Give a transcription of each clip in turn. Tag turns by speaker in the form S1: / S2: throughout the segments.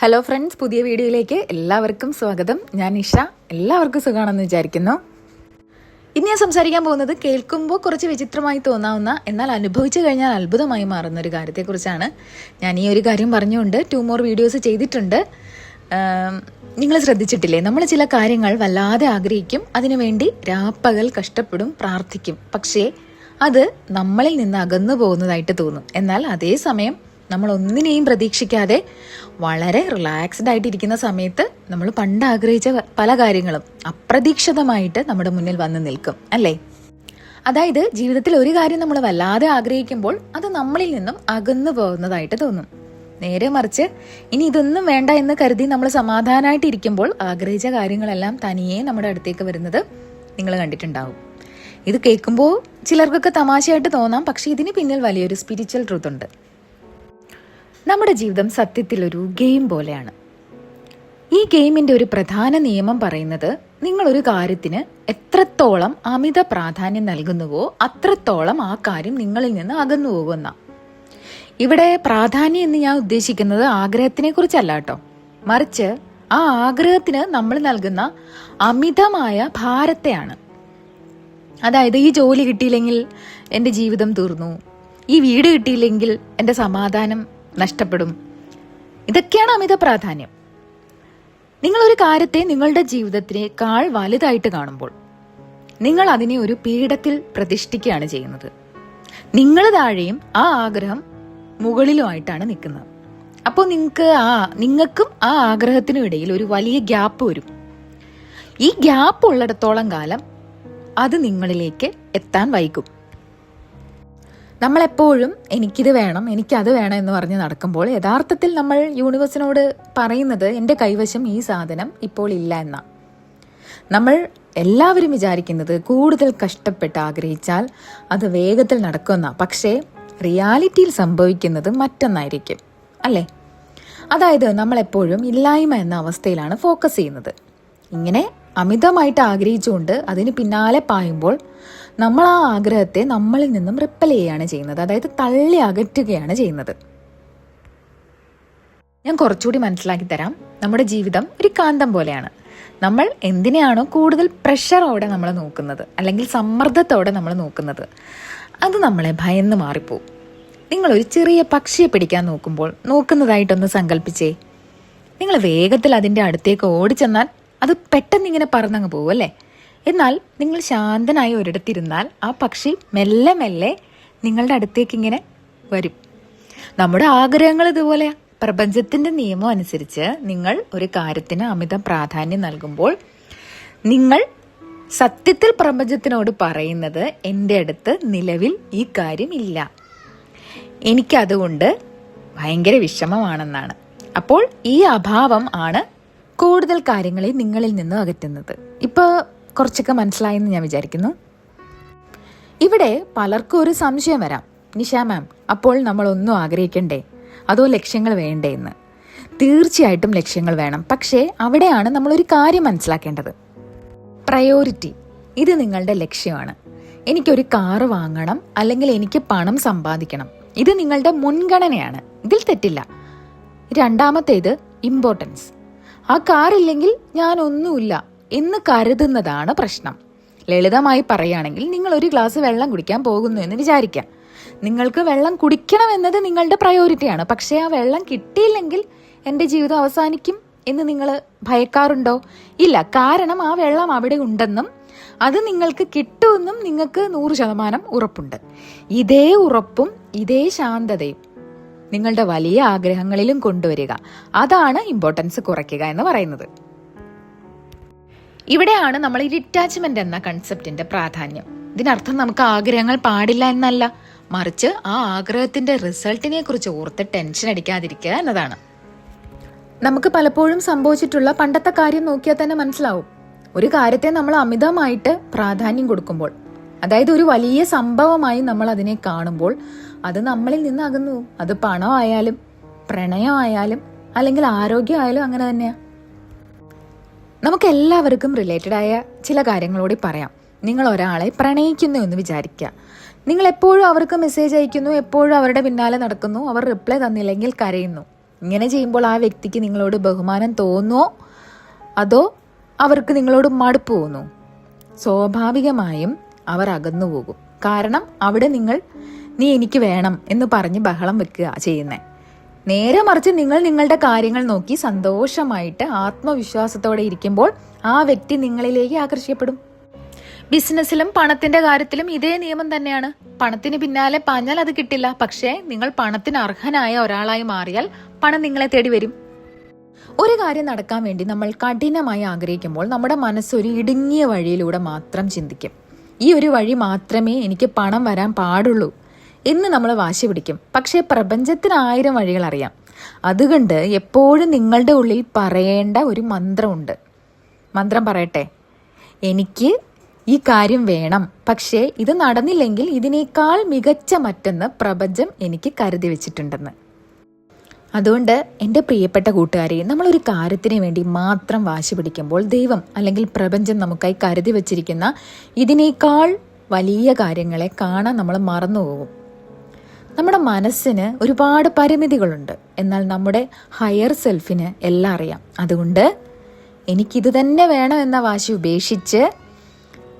S1: Hello friends, പുതിയ വീഡിയോയിലേക്ക് എല്ലാവർക്കും സ്വാഗതം. ഞാൻ നിഷ. എല്ലാവർക്കും സുഖമാണെന്ന് വിചാരിക്കുന്നു. ഇന്ന് ഞാൻ സംസാരിക്കാൻ പോകുന്നത് കേൾക്കുമ്പോൾ കുറച്ച് വിചിത്രമായി തോന്നാവുന്ന എന്നാൽ അനുഭവിച്ചു കഴിഞ്ഞാൽ അത്ഭുതമായി മാറുന്ന ഒരു കാര്യത്തെക്കുറിച്ചാണ്. ഞാൻ ഈ ഒരു കാര്യം പറഞ്ഞുകൊണ്ട് 2 more വീഡിയോസ് ചെയ്തിട്ടുണ്ട്. നിങ്ങൾ ശ്രദ്ധിച്ചിട്ടില്ലേ, നമ്മൾ ചില കാര്യങ്ങൾ വല്ലാതെ ആഗ്രഹിക്കും, അതിനുവേണ്ടി രാപ്പകൽ കഷ്ടപ്പെടും, പ്രാർത്ഥിക്കും. പക്ഷേ അത് നമ്മളിൽ നിന്ന് അകന്നു പോകുന്നതായിട്ട് തോന്നും. എന്നാൽ അതേസമയം നമ്മൾ ഒന്നിനെയും പ്രതീക്ഷിക്കാതെ വളരെ റിലാക്സ്ഡ് ആയിട്ടിരിക്കുന്ന സമയത്ത് നമ്മൾ പണ്ട് ആഗ്രഹിച്ച പല കാര്യങ്ങളും അപ്രതീക്ഷിതമായിട്ട് നമ്മുടെ മുന്നിൽ വന്ന് നിൽക്കും, അല്ലേ? അതായത് ജീവിതത്തിൽ ഒരു കാര്യം നമ്മൾ വല്ലാതെ ആഗ്രഹിക്കുമ്പോൾ അത് നമ്മളിൽ നിന്നും അകന്നു പോകുന്നതായിട്ട് തോന്നും. നേരെ മറിച്ച് ഇനി ഇതൊന്നും വേണ്ട എന്ന് കരുതി നമ്മൾ സമാധാനമായിട്ട് ഇരിക്കുമ്പോൾ ആഗ്രഹിച്ച കാര്യങ്ങളെല്ലാം തനിയെ നമ്മുടെ അടുത്തേക്ക് വരുന്നത് നിങ്ങൾ കണ്ടിട്ടുണ്ടാവും. ഇത് കേൾക്കുമ്പോൾ ചിലർക്കൊക്കെ തമാശയായിട്ട് തോന്നാം, പക്ഷെ ഇതിന് പിന്നിൽ വലിയൊരു സ്പിരിച്വൽ ട്രൂത്ത് ഉണ്ട്. നമ്മുടെ ജീവിതം സത്യത്തിൽ ഒരു ഗെയിം പോലെയാണ്. ഈ ഗെയിമിന്റെ ഒരു പ്രധാന നിയമം പറയുന്നത്, നിങ്ങളൊരു കാര്യത്തിന് എത്രത്തോളം അമിത പ്രാധാന്യം നൽകുന്നുവോ അത്രത്തോളം ആ കാര്യം നിങ്ങളിൽ നിന്ന് അകന്നു പോകുന്ന. ഇവിടെ പ്രാധാന്യം എന്ന് ഞാൻ ഉദ്ദേശിക്കുന്നത് ആഗ്രഹത്തിനെ കുറിച്ചല്ല കേട്ടോ, മറിച്ച് ആ ആഗ്രഹത്തിന് നമ്മൾ നൽകുന്ന അമിതമായ ഭാരത്തെയാണ്. അതായത് ഈ ജോലി കിട്ടിയില്ലെങ്കിൽ എൻ്റെ ജീവിതം തീർന്നു, ഈ വീട് കിട്ടിയില്ലെങ്കിൽ എൻ്റെ സമാധാനം നഷ്ടപ്പെടും. ഇതൊക്കെയാണ് അമിത പ്രാധാന്യം. നിങ്ങളൊരു കാര്യത്തെ നിങ്ങളുടെ ജീവിതത്തിനേക്കാൾ വലുതായിട്ട് കാണുമ്പോൾ നിങ്ങൾ അതിനെ ഒരു പീഠത്തിൽ പ്രതിഷ്ഠിക്കുകയാണ് ചെയ്യുന്നത്. നിങ്ങൾ താഴെയും ആ ആഗ്രഹം മുകളിലുമായിട്ടാണ് നിൽക്കുന്നത്. അപ്പോൾ നിങ്ങൾക്കും ആ ആഗ്രഹത്തിനും ഇടയിൽ ഒരു വലിയ ഗ്യാപ്പ് വരും. ഈ ഗ്യാപ്പ് ഉള്ളിടത്തോളം കാലം അത് നിങ്ങളിലേക്ക് എത്താൻ വൈകും. നമ്മളെപ്പോഴും എനിക്കിത് വേണം, എനിക്കത് വേണം എന്ന് പറഞ്ഞ് നടക്കുമ്പോൾ യഥാർത്ഥത്തിൽ നമ്മൾ യൂണിവേഴ്സിനോട് പറയുന്നത്, എൻ്റെ കൈവശം ഈ സാധനം ഇപ്പോൾ ഇല്ല എന്നാ. നമ്മൾ എല്ലാവരും വിചാരിക്കുന്നത് കൂടുതൽ കഷ്ടപ്പെട്ട് ആഗ്രഹിച്ചാൽ അത് വേഗത്തിൽ നടക്കുമെന്നാ. പക്ഷേ റിയാലിറ്റിയിൽ സംഭവിക്കുന്നത് മറ്റൊന്നായിരിക്കും, അല്ലേ? അതായത് നമ്മളെപ്പോഴും ഇല്ലായ്മ എന്ന അവസ്ഥയിലാണ് ഫോക്കസ് ചെയ്യുന്നത്. ഇങ്ങനെ അമിതമായിട്ട് ആഗ്രഹിച്ചുകൊണ്ട് അതിന് പിന്നാലെ പായുമ്പോൾ നമ്മൾ ആ ആഗ്രഹത്തെ നമ്മളിൽ നിന്നും റിപ്പൽ ചെയ്യുകയാണ് ചെയ്യുന്നത്, അതായത് തള്ളി അകറ്റുകയാണ് ചെയ്യുന്നത്. ഞാൻ കുറച്ചുകൂടി മനസ്സിലാക്കി തരാം. നമ്മുടെ ജീവിതം ഒരു കാന്തം പോലെയാണ്. നമ്മൾ എന്തിനെയാണോ കൂടുതൽ പ്രഷറോടെ നമ്മൾ നോക്കുന്നത്, അല്ലെങ്കിൽ സമ്മർദ്ദത്തോടെ നമ്മൾ നോക്കുന്നത്, അത് നമ്മളെ ഭയന്ന് മാറിപ്പോവും. നിങ്ങളൊരു ചെറിയ പക്ഷിയെ പിടിക്കാൻ നോക്കുന്നതായിട്ടൊന്ന് സങ്കല്പിച്ചേ. നിങ്ങൾ വേഗത്തിൽ അതിൻ്റെ അടുത്തേക്ക് ഓടിച്ചെന്നാൽ അത് പെട്ടെന്ന് ഇങ്ങനെ പറന്നങ്ങ് പോകും, അല്ലേ? എന്നാൽ നിങ്ങൾ ശാന്തനായി ഒരിടത്തിരുന്നാൽ ആ പക്ഷി മെല്ലെ മെല്ലെ നിങ്ങളുടെ അടുത്തേക്ക് ഇങ്ങനെ വരും. നമ്മുടെ ആഗ്രഹങ്ങൾ ഇതുപോലെ. പ്രപഞ്ചത്തിന്റെ നിയമം അനുസരിച്ച് നിങ്ങൾ ഒരു കാര്യത്തിന് അമിത പ്രാധാന്യം നൽകുമ്പോൾ നിങ്ങൾ സത്യത്തിൽ പ്രപഞ്ചത്തിനോട് പറയുന്നത്, എൻ്റെ അടുത്ത് നിലവിൽ ഈ കാര്യം ഇല്ല, എനിക്കതുകൊണ്ട് ഭയങ്കര വിഷമമാണെന്നാണ്. അപ്പോൾ ഈ അഭാവം ആണ് കൂടുതൽ കാര്യങ്ങളെ നിങ്ങളിൽ നിന്ന് അകറ്റുന്നത്. ഇപ്പോൾ കുറച്ചൊക്കെ മനസ്സിലായെന്ന് ഞാൻ വിചാരിക്കുന്നു. ഇവിടെ പലർക്കും ഒരു സംശയം വരാം, നിഷ മാം, അപ്പോൾ നമ്മളൊന്നും ആഗ്രഹിക്കണ്ടേ, അതോ ലക്ഷ്യങ്ങൾ വേണ്ടേ എന്ന്. തീർച്ചയായിട്ടും ലക്ഷ്യങ്ങൾ വേണം. പക്ഷേ അവിടെയാണ് നമ്മളൊരു കാര്യം മനസ്സിലാക്കേണ്ടത്. പ്രയോറിറ്റി. ഇത് നിങ്ങളുടെ ലക്ഷ്യമാണ്. എനിക്കൊരു കാറ് വാങ്ങണം, അല്ലെങ്കിൽ എനിക്ക് പണം സമ്പാദിക്കണം, ഇത് നിങ്ങളുടെ മുൻഗണനയാണ്. ഇതിൽ തെറ്റില്ല. രണ്ടാമത്തേത് ഇമ്പോർട്ടൻസ്. ആ കാറില്ലെങ്കിൽ ഞാനൊന്നുമില്ല എന്ന് കരുതുന്നതാണ് പ്രശ്നം. ലളിതമായി പറയുകയാണെങ്കിൽ, നിങ്ങൾ ഒരു ഗ്ലാസ് വെള്ളം കുടിക്കാൻ പോകുന്നു എന്ന് വിചാരിക്കാം. നിങ്ങൾക്ക് വെള്ളം കുടിക്കണം എന്നത് നിങ്ങളുടെ പ്രയോറിറ്റിയാണ്. പക്ഷേ ആ വെള്ളം കിട്ടിയില്ലെങ്കിൽ എൻ്റെ ജീവിതം അവസാനിക്കും എന്ന് നിങ്ങൾ ഭയക്കാറുണ്ടോ? ഇല്ല. കാരണം ആ വെള്ളം അവിടെ ഉണ്ടെന്നും അത് നിങ്ങൾക്ക് കിട്ടുമെന്നും നിങ്ങൾക്ക് 100% ഉറപ്പുണ്ട്. ഇതേ ഉറപ്പും ഇതേ ശാന്തതയും നിങ്ങളുടെ വലിയ ആഗ്രഹങ്ങളിലും കൊണ്ടുവരിക. അതാണ് ഇമ്പോർട്ടൻസ് കുറയ്ക്കുക എന്ന് പറയുന്നത്. ഇവിടെയാണ് നമ്മൾ ഈ ഡിറ്റാച്ച്മെന്റ് എന്ന കൺസെപ്റ്റിന്റെ പ്രാധാന്യം. ഇതിനർത്ഥം നമുക്ക് ആഗ്രഹങ്ങൾ പാടില്ല എന്നല്ല, മറിച്ച് ആ ആഗ്രഹത്തിന്റെ റിസൾട്ടിനെ കുറിച്ച് ഓർത്ത് ടെൻഷൻ അടിക്കാതിരിക്കുക എന്നതാണ്. നമുക്ക് പലപ്പോഴും സംഭവിച്ചിട്ടുള്ള പണ്ടത്തെ കാര്യം നോക്കിയാൽ തന്നെ മനസ്സിലാവും. ഒരു കാര്യത്തെ നമ്മൾ അമിതമായിട്ട് പ്രാധാന്യം കൊടുക്കുമ്പോൾ, അതായത് ഒരു വലിയ സംഭവമായി നമ്മൾ അതിനെ കാണുമ്പോൾ അത് നമ്മളിൽ നിന്ന് അകന്നു. അത് പണമായാലും പ്രണയമായാലും അല്ലെങ്കിൽ ആരോഗ്യമായാലും അങ്ങനെ തന്നെയാ. നമുക്ക് എല്ലാവർക്കും റിലേറ്റഡ് ആയ ചില കാര്യങ്ങളോട് പറയാം. നിങ്ങൾ ഒരാളെ പ്രണയിക്കുന്നു എന്ന് വിചാരിക്കുക. നിങ്ങൾ എപ്പോഴും അവർക്ക് മെസ്സേജ് അയക്കുന്നു, എപ്പോഴും അവരുടെ പിന്നാലെ നടക്കുന്നു, അവർ റിപ്ലൈ തന്നില്ലെങ്കിൽ കരയുന്നു. ഇങ്ങനെ ചെയ്യുമ്പോൾ ആ വ്യക്തിക്ക് നിങ്ങളോട് ബഹുമാനം തോന്നുമോ അതോ അവർക്ക് നിങ്ങളോട് മടുപ്പ് തോന്നുമോ? സ്വാഭാവികമായും അവർ അകന്നു പോകും. കാരണം അവിടെ നീ എനിക്ക് വേണം എന്ന് പറഞ്ഞ് ബഹളം വെക്കുക ചെയ്യുന്നത്. നേരെ മറിച്ച് നിങ്ങൾ നിങ്ങളുടെ കാര്യങ്ങൾ നോക്കി സന്തോഷമായിട്ട് ആത്മവിശ്വാസത്തോടെ ഇരിക്കുമ്പോൾ ആ വ്യക്തി നിങ്ങളിലേക്ക് ആകർഷിക്കപ്പെടും. ബിസിനസ്സിലും പണത്തിന്റെ കാര്യത്തിലും ഇതേ നിയമം തന്നെയാണ്. പണത്തിന് പിന്നാലെ പാഞ്ഞാൽ അത് കിട്ടില്ല. പക്ഷേ നിങ്ങൾ പണത്തിന് അർഹനായ ഒരാളായി മാറിയാൽ പണം നിങ്ങളെ തേടി വരും. ഒരു കാര്യം നടക്കാൻ വേണ്ടി നമ്മൾ കഠിനമായി ആഗ്രഹിക്കുമ്പോൾ നമ്മുടെ മനസ്സൊരു ഇടുങ്ങിയ വഴിയിലൂടെ മാത്രം ചിന്തിക്കും. ഈ ഒരു വഴി മാത്രമേ എനിക്ക് പണം വരാൻ പാടുള്ളൂ എന്ന് നമ്മൾ വാശി പിടിക്കും. പക്ഷേ പ്രപഞ്ചത്തിന് 1000 വഴികൾ അറിയാം. അതുകൊണ്ട് എപ്പോഴും നിങ്ങളുടെ ഉള്ളിൽ പറയേണ്ട ഒരു മന്ത്രമുണ്ട്. മന്ത്രം പറയട്ടെ: എനിക്ക് ഈ കാര്യം വേണം, പക്ഷേ ഇത് നടന്നില്ലെങ്കിൽ ഇതിനേക്കാൾ മികച്ച മറ്റൊന്ന് പ്രപഞ്ചം എനിക്ക് കരുതി വെച്ചിട്ടുണ്ടെന്ന്. അതുകൊണ്ട് എൻ്റെ പ്രിയപ്പെട്ട കൂട്ടുകാരെ, നമ്മളൊരു കാര്യത്തിന് വേണ്ടി മാത്രം വാശി പിടിക്കുമ്പോൾ ദൈവം അല്ലെങ്കിൽ പ്രപഞ്ചം നമുക്കായി കരുതി വച്ചിരിക്കുന്ന ഇതിനേക്കാൾ വലിയ കാര്യങ്ങളെ കാണാൻ നമ്മൾ മറന്നുപോകും. നമ്മുടെ മനസ്സിന് ഒരുപാട് പരിമിതികളുണ്ട്. എന്നാൽ നമ്മുടെ ഹയർ സെൽഫിന് എല്ലാം അറിയാം. അതുകൊണ്ട് എനിക്കിത് തന്നെ വേണം എന്ന വാശി ഉപേക്ഷിച്ച്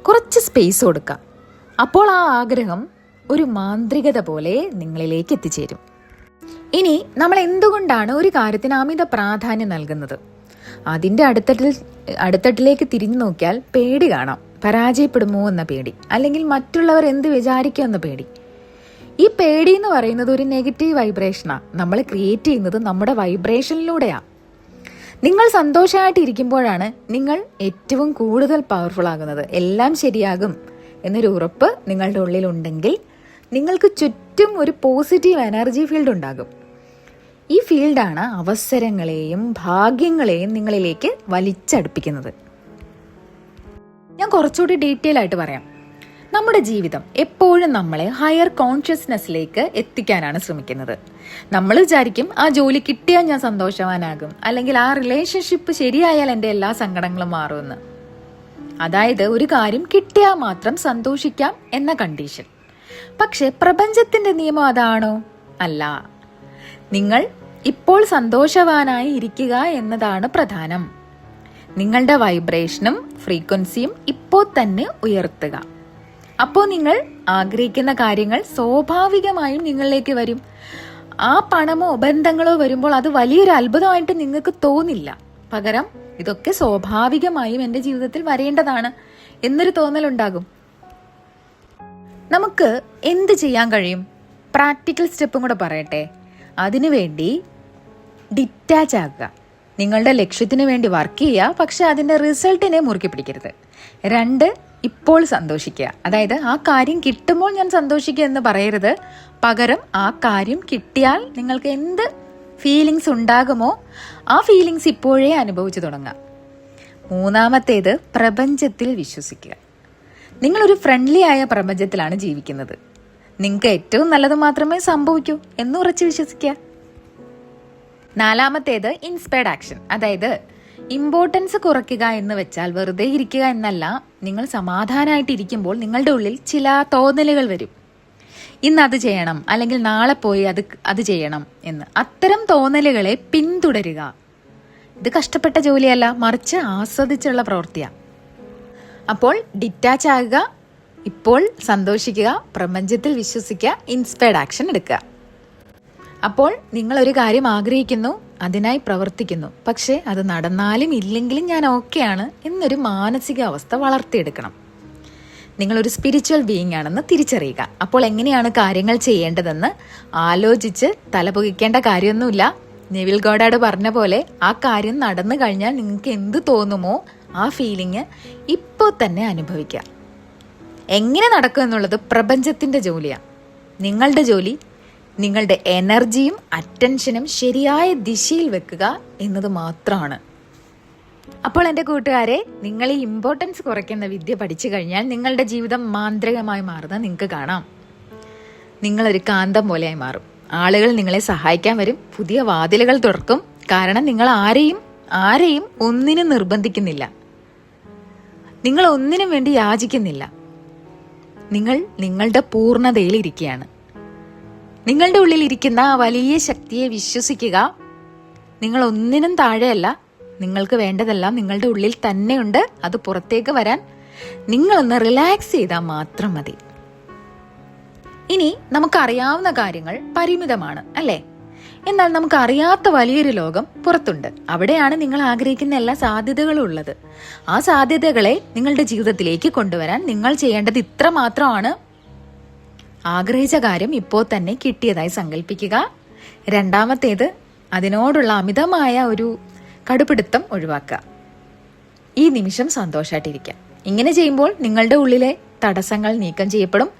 S1: കുറച്ച് സ്പേസ് കൊടുക്കുക. അപ്പോൾ ആ ആഗ്രഹം ഒരു മാന്ത്രികത പോലെ നിങ്ങളിലേക്ക് എത്തിച്ചേരും. ഇനി നമ്മൾ എന്തുകൊണ്ടാണ് ഒരു കാര്യത്തിന് അമിത പ്രാധാന്യം നൽകുന്നത്? അതിൻ്റെ അടുത്തട്ടിലേക്ക് തിരിഞ്ഞു നോക്കിയാൽ പേടി കാണാം. പരാജയപ്പെടുമോ എന്ന പേടി, അല്ലെങ്കിൽ മറ്റുള്ളവർ എന്ത് വിചാരിക്കും എന്ന പേടി. ഈ പേടി എന്ന് പറയുന്നത് ഒരു നെഗറ്റീവ് വൈബ്രേഷനാണ്. നമ്മൾ ക്രിയേറ്റ് ചെയ്യുന്നത് നമ്മുടെ വൈബ്രേഷനിലൂടെയാണ്. നിങ്ങൾ സന്തോഷമായിട്ട് ഇരിക്കുമ്പോഴാണ് നിങ്ങൾ ഏറ്റവും കൂടുതൽ പവർഫുൾ ആകുന്നത്. എല്ലാം ശരിയാകും എന്നൊരു ഉറപ്പ് നിങ്ങളുടെ ഉള്ളിലുണ്ടെങ്കിൽ നിങ്ങൾക്ക് ചുറ്റും ഒരു പോസിറ്റീവ് എനർജി ഫീൽഡ് ഉണ്ടാകും. ഈ ഫീൽഡാണ് അവസരങ്ങളെയും ഭാഗ്യങ്ങളെയും നിങ്ങളിലേക്ക് വലിച്ചടുപ്പിക്കുന്നത്. ഞാൻ കുറച്ചുകൂടി ഡീറ്റെയിൽ ആയിട്ട് പറയാം. നമ്മുടെ ജീവിതം എപ്പോഴും നമ്മളെ ഹയർ കോൺഷ്യസ്നെസ്സിലേക്ക് എത്തിക്കാനാണ് ശ്രമിക്കുന്നത്. നമ്മൾ വിചാരിക്കും ആ ജോലി കിട്ടിയാൽ ഞാൻ സന്തോഷവാനാകും, അല്ലെങ്കിൽ ആ റിലേഷൻഷിപ്പ് ശരിയായാൽ എൻ്റെ എല്ലാ സങ്കടങ്ങളും മാറുമെന്ന്. അതായത് ഒരു കാര്യം കിട്ടിയാൽ മാത്രം സന്തോഷിക്കാം എന്ന കണ്ടീഷൻ. പക്ഷെ പ്രപഞ്ചത്തിന്റെ നിയമം അതാണോ? അല്ല. നിങ്ങൾ ഇപ്പോൾ സന്തോഷവാനായി ഇരിക്കുക എന്നതാണ് പ്രധാനം. നിങ്ങളുടെ വൈബ്രേഷനും ഫ്രീക്വൻസിയും ഇപ്പോൾ തന്നെ ഉയർത്തുക. അപ്പോൾ നിങ്ങൾ ആഗ്രഹിക്കുന്ന കാര്യങ്ങൾ സ്വാഭാവികമായും നിങ്ങളിലേക്ക് വരും. ആ പണമോ ബന്ധങ്ങളോ വരുമ്പോൾ അത് വലിയൊരു അത്ഭുതമായിട്ട് നിങ്ങൾക്ക് തോന്നില്ല. പകരം ഇതൊക്കെ സ്വാഭാവികമായും എൻ്റെ ജീവിതത്തിൽ വരേണ്ടതാണ് എന്നൊരു തോന്നലുണ്ടാകും. നമുക്ക് എന്ത് ചെയ്യാൻ കഴിയും? പ്രാക്ടിക്കൽ സ്റ്റെപ്പും കൂടെ പറയട്ടെ. അതിനുവേണ്ടി ഡിറ്റാച്ച് ആകുക. നിങ്ങളുടെ ലക്ഷ്യത്തിന് വേണ്ടി വർക്ക് ചെയ്യുക, പക്ഷെ അതിൻ്റെ റിസൾട്ടിനെ മുറുക്കി പിടിക്കരുത്. 2, ഇപ്പോൾ സന്തോഷിക്കുക. അതായത് ആ കാര്യം കിട്ടുമ്പോൾ ഞാൻ സന്തോഷിക്കുക എന്ന് പറയരുത്. പകരം ആ കാര്യം കിട്ടിയാൽ നിങ്ങൾക്ക് എന്ത് ഫീലിങ്സ് ഉണ്ടാകുമോ ആ ഫീലിങ്സ് ഇപ്പോഴേ അനുഭവിച്ചു തുടങ്ങുക. 3, പ്രപഞ്ചത്തിൽ വിശ്വസിക്കുക. നിങ്ങളൊരു ഫ്രണ്ട്ലി ആയ പ്രപഞ്ചത്തിലാണ് ജീവിക്കുന്നത്. നിങ്ങൾക്ക് ഏറ്റവും നല്ലത് മാത്രമേ സംഭവിക്കൂ എന്ന് ഉറച്ചു വിശ്വസിക്കുക. 4, ഇൻസ്പയർഡ് ആക്ഷൻ. അതായത് ഇമ്പോർട്ടൻസ് കുറയ്ക്കുക എന്ന് വെച്ചാൽ വെറുതെ ഇരിക്കുക എന്നല്ല. നിങ്ങൾ സമാധാനമായിട്ട് ഇരിക്കുമ്പോൾ നിങ്ങളുടെ ഉള്ളിൽ ചില തോന്നലുകൾ വരും. ഇന്ന് അത് ചെയ്യണം, അല്ലെങ്കിൽ നാളെ പോയി അത് ചെയ്യണം എന്ന്. അത്തരം തോന്നലുകളെ പിന്തുടരുക. ഇത് കഷ്ടപ്പെട്ട ജോലിയല്ല, മറിച്ച് ആസ്വദിച്ചുള്ള പ്രവൃത്തിയാണ്. അപ്പോൾ ഡിറ്റാച്ച് ആകുക, ഇപ്പോൾ സന്തോഷിക്കുക, പ്രപഞ്ചത്തിൽ വിശ്വസിക്കുക, ഇൻസ്പയർഡ് ആക്ഷൻ എടുക്കുക. അപ്പോൾ നിങ്ങളൊരു കാര്യം ആഗ്രഹിക്കുന്നു, അതിനായി പ്രവർത്തിക്കുന്നു. പക്ഷേ അത് നടന്നാലും ഇല്ലെങ്കിലും ഞാൻ ഓക്കെയാണ് എന്നൊരു മാനസികാവസ്ഥ വളർത്തിയെടുക്കണം. നിങ്ങളൊരു സ്പിരിച്വൽ ബീയിങ് ആണെന്ന് തിരിച്ചറിയുക. അപ്പോൾ എങ്ങനെയാണ് കാര്യങ്ങൾ ചെയ്യേണ്ടതെന്ന് ആലോചിച്ച് തലപുകിക്കേണ്ട കാര്യമൊന്നുമില്ല. നെവിൽ ഗോഡാർഡ് പറഞ്ഞ പോലെ ആ കാര്യം നടന്നു കഴിഞ്ഞാൽ നിങ്ങൾക്ക് എന്ത് തോന്നുമോ ആ ഫീലിംഗ് ഇപ്പോൾ തന്നെ അനുഭവിക്കുക. എങ്ങനെ നടക്കും എന്നുള്ളത് പ്രപഞ്ചത്തിൻ്റെ ജോലിയാണ്. നിങ്ങളുടെ ജോലി നിങ്ങളുടെ എനർജിയും അറ്റൻഷനും ശരിയായ ദിശയിൽ വെക്കുക എന്നത് മാത്രമാണ്. അപ്പോൾ എൻ്റെ കൂട്ടുകാരെ, നിങ്ങൾ ഈ ഇമ്പോർട്ടൻസ് കുറയ്ക്കുന്ന വിദ്യ പഠിച്ചു കഴിഞ്ഞാൽ നിങ്ങളുടെ ജീവിതം മാന്ത്രികമായി മാറുന്നത് നിങ്ങൾക്ക് കാണാം. നിങ്ങളൊരു കാന്തം പോലെയായി മാറും. ആളുകൾ നിങ്ങളെ സഹായിക്കാൻ വരും, പുതിയ വാതിലുകൾ തുറക്കും. കാരണം നിങ്ങൾ ആരെയും ഒന്നിനും നിർബന്ധിക്കുന്നില്ല. നിങ്ങൾ ഒന്നിനും വേണ്ടി യാചിക്കുന്നില്ല. നിങ്ങൾ നിങ്ങളുടെ പൂർണ്ണതയിൽ ഇരിക്കുകയാണ്. നിങ്ങളുടെ ഉള്ളിൽ ഇരിക്കുന്ന ആ വലിയ ശക്തിയെ വിശ്വസിക്കുക. നിങ്ങൾ ഒന്നിനും താഴെയല്ല. നിങ്ങൾക്ക് വേണ്ടതെല്ലാം നിങ്ങളുടെ ഉള്ളിൽ തന്നെയുണ്ട്. അത് പുറത്തേക്ക് വരാൻ നിങ്ങളൊന്ന് റിലാക്സ് ചെയ്താൽ മാത്രം മതി. ഇനി നമുക്കറിയാവുന്ന കാര്യങ്ങൾ പരിമിതമാണ്, അല്ലേ? എന്നാൽ നമുക്കറിയാത്ത വലിയൊരു ലോകം പുറത്തുണ്ട്. അവിടെയാണ് നിങ്ങൾ ആഗ്രഹിക്കുന്ന എല്ലാ സാധ്യതകളും ഉള്ളത്. ആ സാധ്യതകളെ നിങ്ങളുടെ ജീവിതത്തിലേക്ക് കൊണ്ടുവരാൻ നിങ്ങൾ ചെയ്യേണ്ടത് ഇത്ര മാത്രമാണ്. ആഗ്രഹിച്ച കാര്യം ഇപ്പോൾ തന്നെ കിട്ടിയതായി സങ്കല്പിക്കുക. രണ്ടാമത്തേത്, അതിനോടുള്ള അമിതമായ ഒരു കടുപിടുത്തം ഒഴിവാക്കുക. ഈ നിമിഷം സന്തോഷമായിട്ടിരിക്കുക. ഇങ്ങനെ ചെയ്യുമ്പോൾ നിങ്ങളുടെ ഉള്ളിലെ തടസ്സങ്ങൾ നീക്കം ചെയ്യപ്പെടും.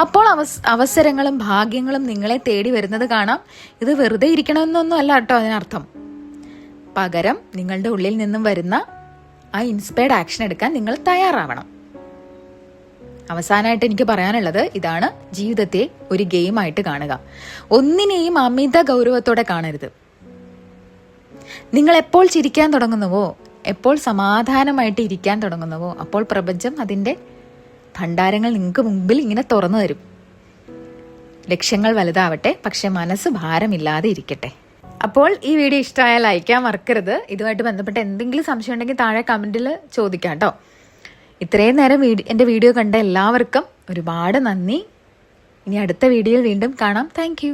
S1: അപ്പോൾ അവസരങ്ങളും ഭാഗ്യങ്ങളും നിങ്ങളെ തേടി വരുന്നത് കാണാം. ഇത് വെറുതെ ഇരിക്കണമെന്നൊന്നും അല്ല കേട്ടോ അതിനർത്ഥം. പകരം നിങ്ങളുടെ ഉള്ളിൽ നിന്നും വരുന്ന ആ ഇൻസ്പയർഡ് ആക്ഷൻ എടുക്കാൻ നിങ്ങൾ തയ്യാറാവണം. അവസാനമായിട്ട് എനിക്ക് പറയാനുള്ളത് ഇതാണ്: ജീവിതത്തെ ഒരു ഗെയിമായിട്ട് കാണുക. ഒന്നിനെയും അമിത ഗൗരവത്തോടെ കാണരുത്. നിങ്ങൾ എപ്പോൾ ചിരിക്കാൻ തുടങ്ങുന്നുവോ, എപ്പോൾ സമാധാനമായിട്ട് ഇരിക്കാൻ തുടങ്ങുന്നുവോ, അപ്പോൾ പ്രപഞ്ചം അതിൻ്റെ ഭണ്ഡാരങ്ങൾ നിങ്ങൾക്ക് മുമ്പിൽ ഇങ്ങനെ തുറന്നു തരും. ലക്ഷ്യങ്ങൾ വലുതാവട്ടെ, പക്ഷെ മനസ്സ് ഭാരമില്ലാതെ ഇരിക്കട്ടെ. അപ്പോൾ ഈ വീഡിയോ ഇഷ്ടമായാൽ ലൈക്കാൻ മറക്കരുത്. ഇതുമായിട്ട് ബന്ധപ്പെട്ട എന്തെങ്കിലും സംശയം ഉണ്ടെങ്കിൽ താഴെ കമൻറ്റിൽ ചോദിക്കാം കേട്ടോ. ഇത്രയും നേരം എൻ്റെ വീഡിയോ കണ്ട എല്ലാവർക്കും ഒരുപാട് നന്ദി. ഇനി അടുത്ത വീഡിയോയിൽ വീണ്ടും കാണാം. താങ്ക്